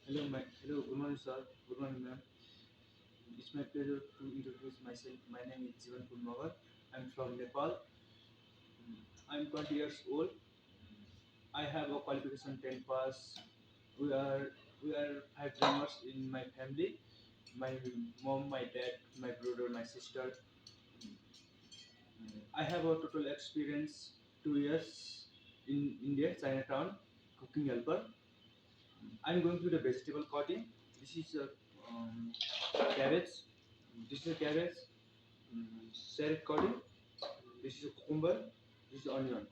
Good morning, sir. Good morning, ma'am. It's my pleasure to introduce myself. My name is Jiban from Magar. I'm from Nepal. I'm 20 years old. I have a qualification 10 pass. We are five members in my family. My mom, my dad, my brother, my sister. I have a total experience 2 years in India, Chinatown, cooking helper. I'm going to the vegetable cutting. This is a cabbage. This is a cabbage. Carrot cutting. This is a cucumber. This is onion.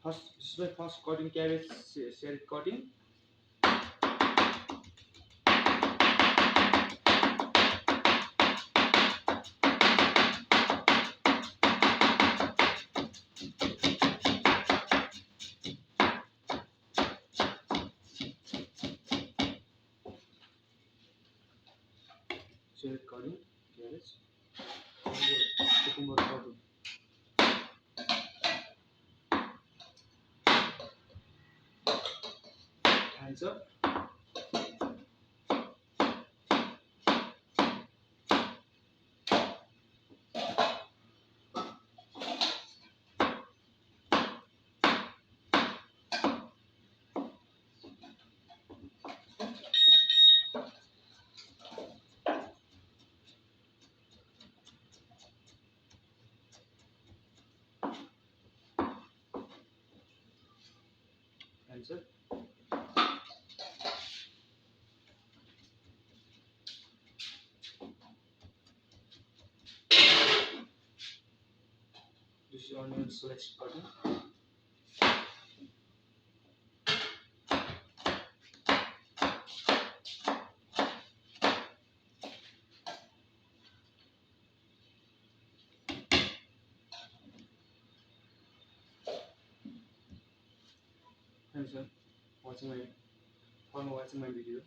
This is my first cutting cabbage. Carrot cutting. Carrot cutting. Cabbage. Cucumber cutting. Hands up. Hands up. This is onion slice cutting. Thanks, sir. Watching my for watching my video.